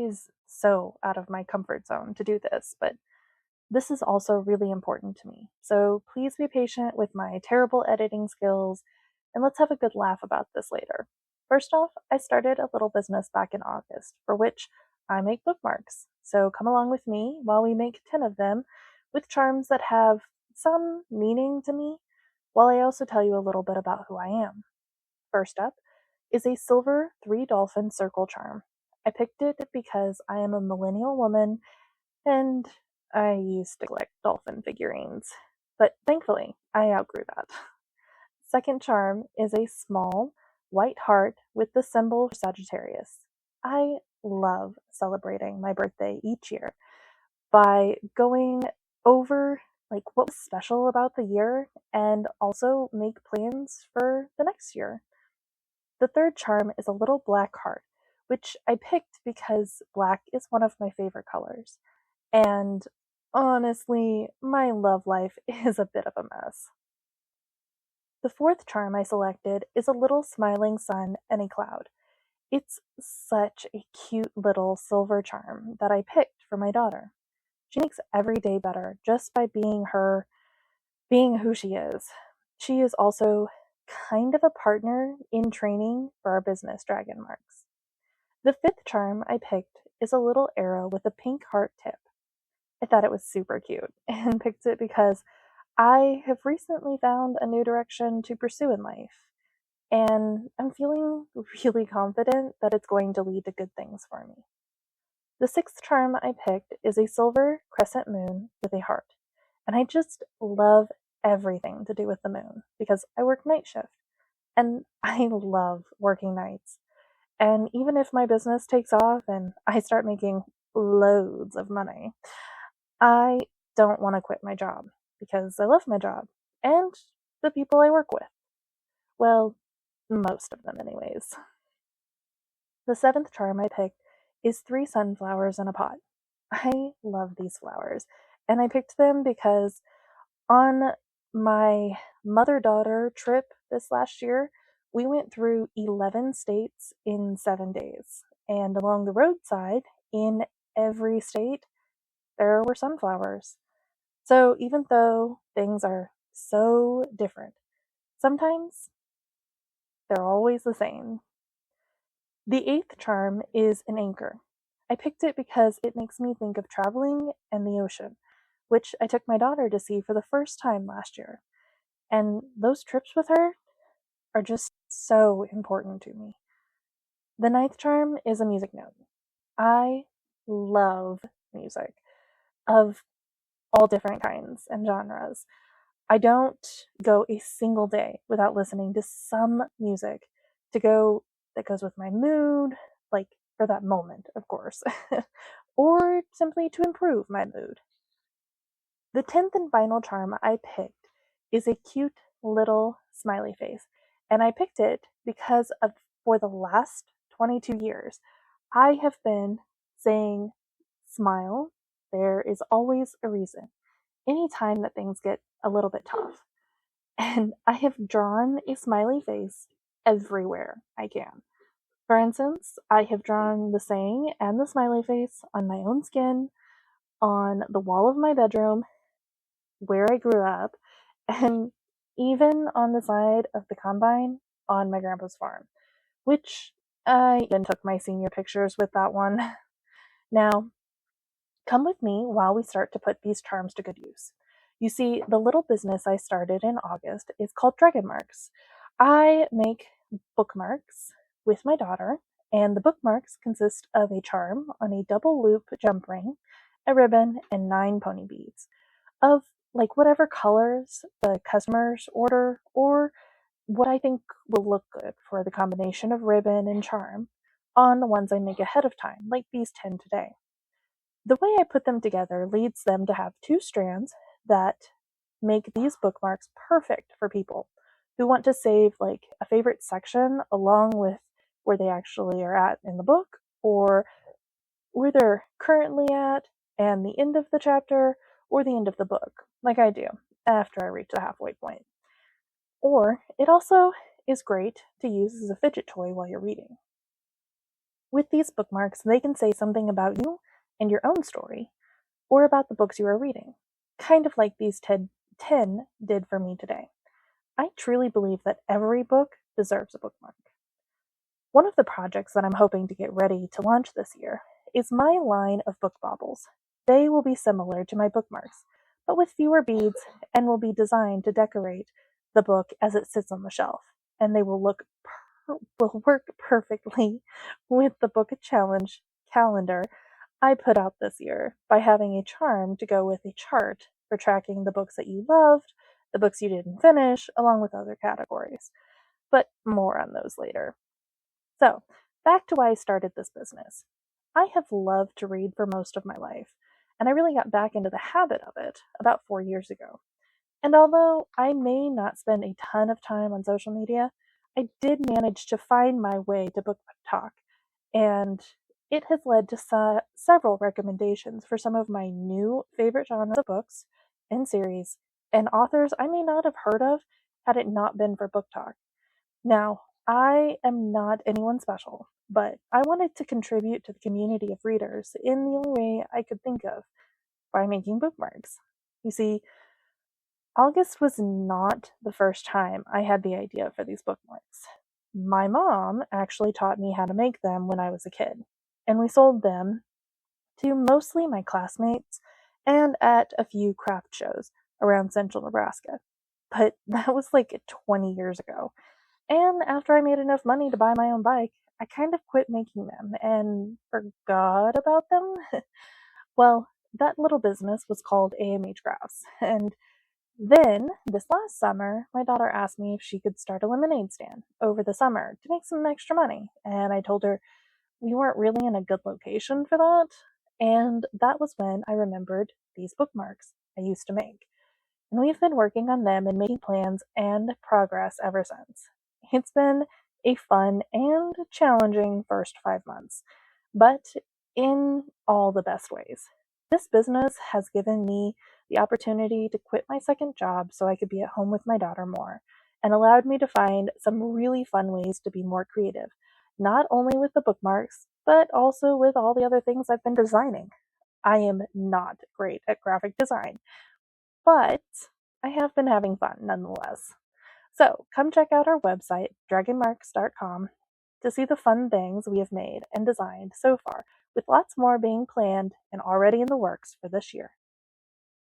is so out of my comfort zone to do this, but this is also really important to me. So please be patient with my terrible editing skills, and let's have a good laugh about this later. First off, I started a little business back in August, for which I make bookmarks. So come along with me while we make 10 of them with charms that have some meaning to me, while I also tell you a little bit about who I am. First up is a silver 3 dolphin circle charm. I picked it because I am a millennial woman and I used to collect dolphin figurines, but thankfully I outgrew that. Second charm is a small white heart with the symbol for Sagittarius. I love celebrating my birthday each year by going over what was special about the year and also make plans for the next year. The third charm is a little black heart, which I picked because black is one of my favorite colors. And honestly, my love life is a bit of a mess. The fourth charm I selected is a little smiling sun and a cloud. It's such a cute little silver charm that I picked for my daughter. She makes every day better just by being her, being who she is. She is also kind of a partner in training for our business, DragonMarks. The fifth charm I picked is a little arrow with a pink heart tip. I thought it was super cute and picked it because I have recently found a new direction to pursue in life, and I'm feeling really confident that it's going to lead to good things for me. The sixth charm I picked is a silver crescent moon with a heart, and I just love everything to do with the moon because I work night shift, and I love working nights. And even if my business takes off and I start making loads of money, I don't want to quit my job because I love my job and the people I work with. Well, most of them anyways. The seventh charm I picked is 3 sunflowers in a pot. I love these flowers, and I picked them because on my mother-daughter trip this last year, we went through 11 states in 7 days, and along the roadside in every state, there were sunflowers. So even though things are so different, sometimes they're always the same. The eighth charm is an anchor. I picked it because it makes me think of traveling and the ocean, which I took my daughter to see for the first time last year. And those trips with her are just so important to me. The ninth charm is a music note. I love music of all different kinds and genres. I don't go a single day without listening to some music that goes with my mood, for that moment, of course, or simply to improve my mood. The 10th and final charm I picked is a cute little smiley face, and I picked it because for the last 22 years, I have been saying, smile, there is always a reason, anytime that things get a little bit tough. And I have drawn a smiley face everywhere I can. For instance, I have drawn the saying and the smiley face on my own skin, on the wall of my bedroom, where I grew up, and even on the side of the combine on my grandpa's farm, which I even took my senior pictures with that one. Now, come with me while we start to put these charms to good use. You see, the little business I started in August is called DragonMarks. I make bookmarks with my daughter, and the bookmarks consist of a charm on a double loop jump ring, a ribbon, and 9 pony beads of whatever colors the customers order, or what I think will look good for the combination of ribbon and charm on the ones I make ahead of time, like these 10 today. The way I put them together leads them to have 2 strands that make these bookmarks perfect for people who want to save a favorite section along with where they actually are at in the book, or where they're currently at and the end of the chapter or the end of the book, like I do after I reach the halfway point. Or it also is great to use as a fidget toy while you're reading. With these bookmarks, they can say something about you and your own story, or about the books you are reading, kind of like these 10 did for me today. I truly believe that every book deserves a bookmark. One of the projects that I'm hoping to get ready to launch this year is my line of book baubles. They will be similar to my bookmarks, but with fewer beads, and will be designed to decorate the book as it sits on the shelf, and they will work perfectly with the book challenge calendar I put out this year by having a charm to go with a chart for tracking the books that you loved, the books you didn't finish, along with other categories. But more on those later. So, back to why I started this business. I have loved to read for most of my life, and I really got back into the habit of it about 4 years ago. And although I may not spend a ton of time on social media, I did manage to find my way to book talk, and it has led to several recommendations for some of my new favorite genres of books and series, and authors I may not have heard of had it not been for book talk. Now, I am not anyone special, but I wanted to contribute to the community of readers in the only way I could think of, by making bookmarks. You see, August was not the first time I had the idea for these bookmarks. My mom actually taught me how to make them when I was a kid, and we sold them to mostly my classmates and at a few craft shows around central Nebraska. But that was like 20 years ago. And after I made enough money to buy my own bike, I kind of quit making them and forgot about them. Well, that little business was called AMH Crafts, and then, this last summer, my daughter asked me if she could start a lemonade stand over the summer to make some extra money. And I told her we weren't really in a good location for that. And that was when I remembered these bookmarks I used to make. And we've been working on them and making plans and progress ever since. It's been a fun and challenging first 5 months, but in all the best ways. This business has given me the opportunity to quit my second job so I could be at home with my daughter more, and allowed me to find some really fun ways to be more creative, not only with the bookmarks, but also with all the other things I've been designing. I am not great at graphic design, but I have been having fun nonetheless. So come check out our website, DragonMarks.com, to see the fun things we have made and designed so far, with lots more being planned and already in the works for this year.